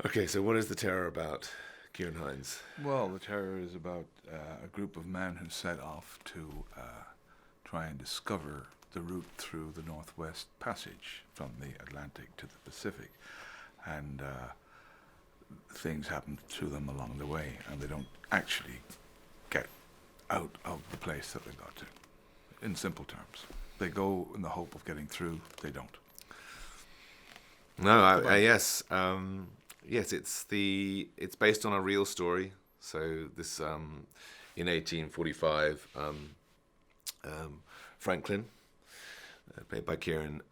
Okay, so what is the terror about, Ciaran Hinds? Well, the terror is about a group of men who set off to try and discover the route through the Northwest Passage from the Atlantic to the Pacific. And things happen to them along the way, and they don't actually get out of the place that they got to. In simple terms, they go in the hope of getting through, they don't. No, Tobias. yes, yes. It's based on a real story. So this in 1845, Franklin, played by Ciaran,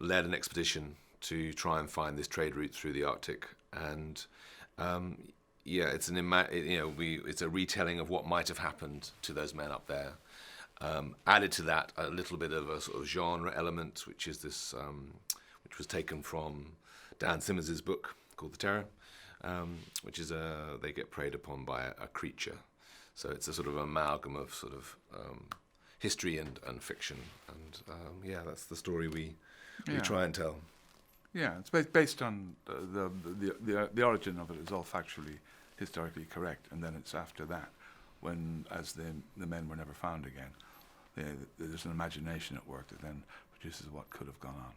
led an expedition to try and find this trade route through the Arctic, and um, yeah, it's a retelling of what might have happened to those men up there. Added to that, a little bit of a sort of genre element, which was taken from Dan Simmons's book called The Terror, which is they get preyed upon by a creature. So it's a sort of amalgam of sort of history and fiction, and yeah, that's the story we Yeah. try and tell. Yeah, it's based on the origin of it is all factually, historically correct, and then it's after that, when as the men were never found again, there's an imagination at work that then produces what could have gone on.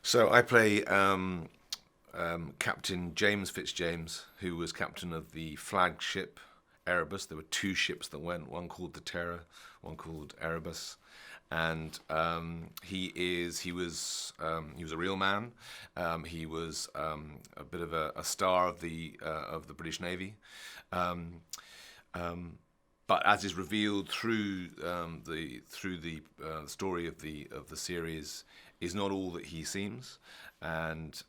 So I play Captain James Fitzjames, who was captain of the flagship Erebus. There were two ships that went, one called the Terror, one called Erebus, and he was a real man. He was a bit of a star of the British Navy. Um, but as is revealed through the story of the series, is not all that he seems, and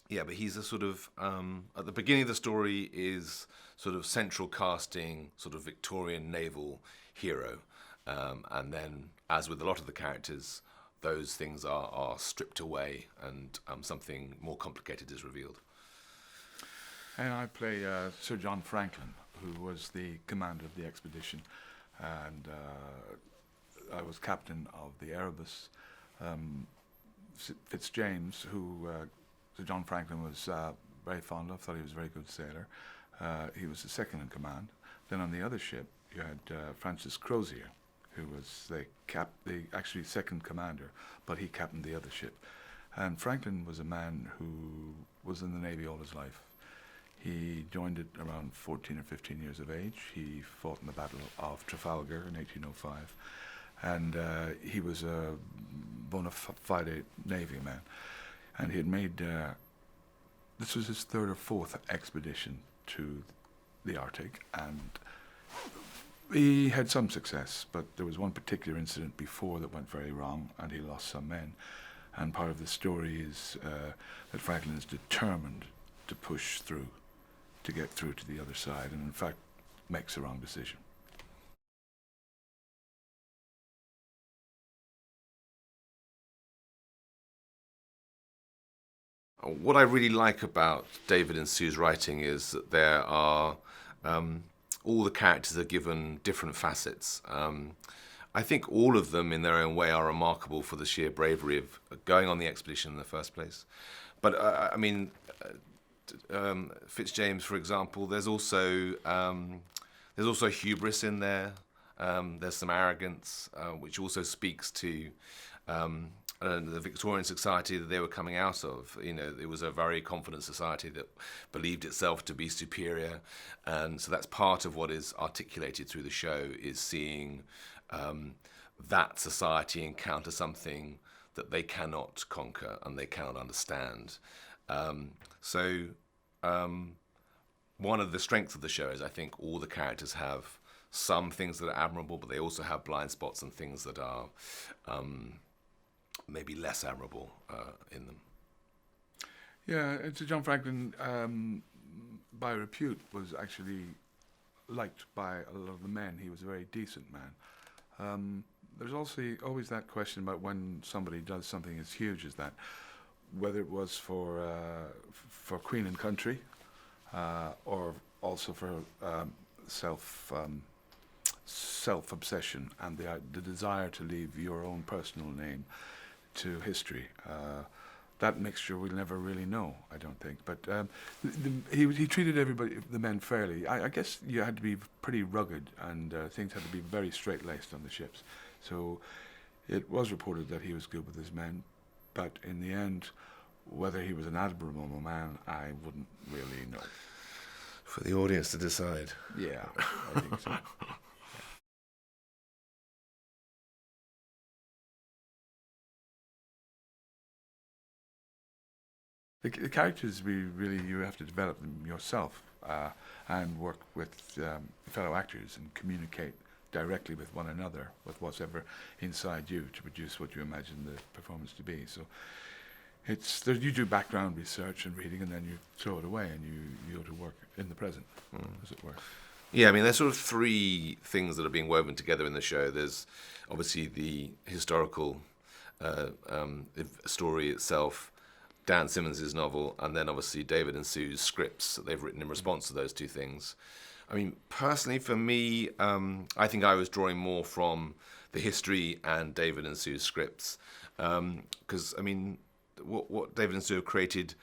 yeah, but he's a sort of at the beginning of the story is sort of central casting, sort of Victorian naval hero, and then as with a lot of the characters, those things are stripped away, and something more complicated is revealed. And I play Sir John Franklin, who was the commander of the expedition, and I was captain of the Erebus. Um, Fitzjames, who Sir John Franklin was very fond of, thought he was a very good sailor. He was the second in command. Then on the other ship, you had Francis Crozier, who was the actually second commander, but he captained the other ship. And Franklin was a man who was in the Navy all his life. He joined it around 14 or 15 years of age. He fought in the Battle of Trafalgar in 1805, and he was a bona fide Navy man. And he had made, this was his third or fourth expedition to the Arctic, and he had some success, but there was one particular incident before that went very wrong, and he lost some men. And part of the story is that Franklin is determined to push through, to get through to the other side, and in fact makes the wrong decision. What I really like about David and Sue's writing is that there are all the characters are given different facets. I think all of them, in their own way, are remarkable for the sheer bravery of going on the expedition in the first place. But I mean, Fitzjames, for example, there's also hubris in there. There's some arrogance, which also speaks to the Victorian society that they were coming out of. You know, it was a very confident society that believed itself to be superior, and so that's part of what is articulated through the show is seeing that society encounter something that they cannot conquer and they cannot understand. So one of the strengths of the show is I think all the characters have some things that are admirable, but they also have blind spots and things that are maybe less admirable in them. Yeah, and Sir John Franklin, by repute, was actually liked by a lot of the men. He was a very decent man. There's also always that question about when somebody does something as huge as that, whether it was for Queen and country, or also for self self-obsession and the desire to leave your own personal name to history. That mixture we'll never really know, I don't think. But he treated everybody, the men, fairly. I guess you had to be pretty rugged, and things had to be very straight-laced on the ships. So it was reported that he was good with his men, but in the end, whether he was an admirable man, I wouldn't really know. For the audience to decide. Yeah, I think so. The characters, you have to develop them yourself and work with fellow actors and communicate directly with one another, with what's ever inside you, to produce what you imagine the performance to be. So you do background research and reading, and then you throw it away and you go to work in the present, as it were. Yeah, I mean, there's sort of three things that are being woven together in the show. There's obviously the historical story itself, Dan Simmons' novel, and then obviously David and Sue's scripts that they've written in response to those two things. I mean, personally for me, I think I was drawing more from the history and David and Sue's scripts, because, I mean, what David and Sue have created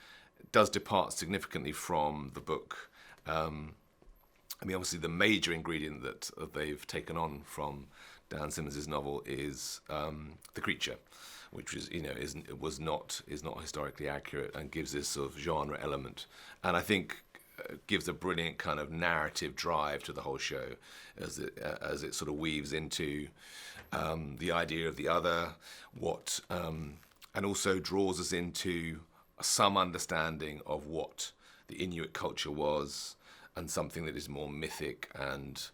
does depart significantly from the book. I mean, obviously the major ingredient that they've taken on from Dan Simmons' novel is the creature, which is, is not historically accurate and gives this sort of genre element, and I think gives a brilliant kind of narrative drive to the whole show as it sort of weaves into the idea of the other, and also draws us into some understanding of what the Inuit culture was, and something that is more mythic and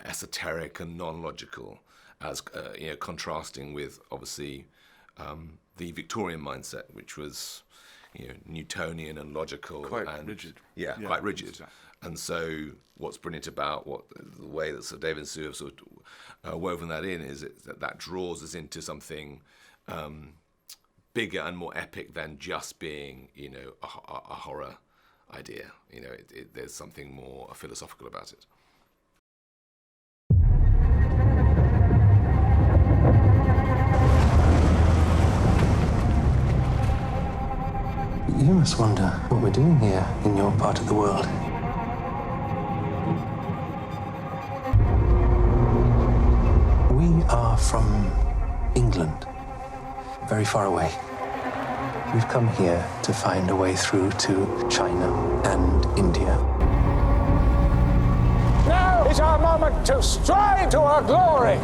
esoteric and non-logical, as contrasting with obviously the Victorian mindset, which was Newtonian and logical, quite and rigid. Yeah, quite rigid. Exactly. And so what's brilliant about the way that Sir David and Sue have sort of woven that in is that draws us into something bigger and more epic than just being a horror idea. There's something more philosophical about it. You must wonder what we're doing here in your part of the world. We are from England, very far away. We've come here to find a way through to China and India. Now is our moment to strive to our glory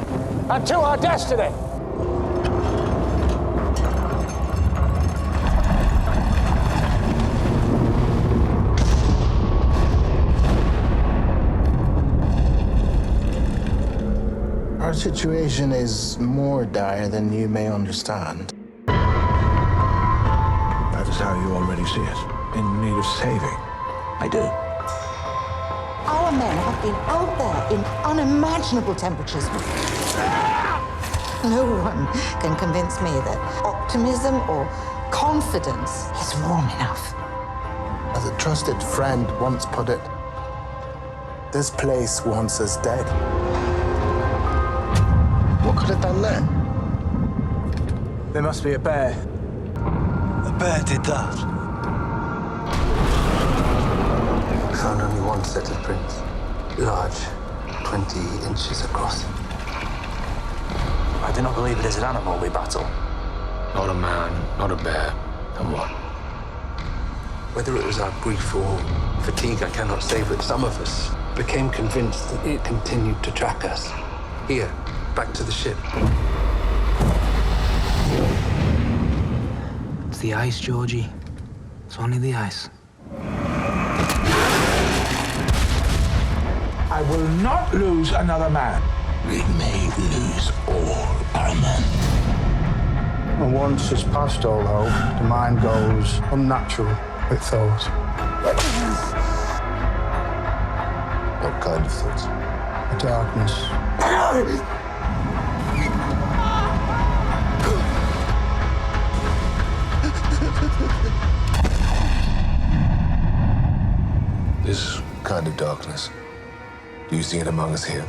and to our destiny. Our situation is more dire than you may understand. That is how you already see it. In need of saving. I do. Our men have been out there in unimaginable temperatures. No one can convince me that optimism or confidence is wrong enough. As a trusted friend once put it, this place wants us dead. What could have done that? There must be a bear. A bear did that. We found only one set of prints. Large, 20 inches across. I do not believe it is an animal we battle. Not a man, not a bear. And what? Whether it was our grief or fatigue, I cannot say, but some of us became convinced that it continued to track us. Here, back to the ship. It's the ice, Georgie. It's only the ice. I will not lose another man. We may lose all our men. And once it's past all hope, the mind goes unnatural with thought. What kind of thoughts? The darkness. This kind of darkness, do you see it among us here?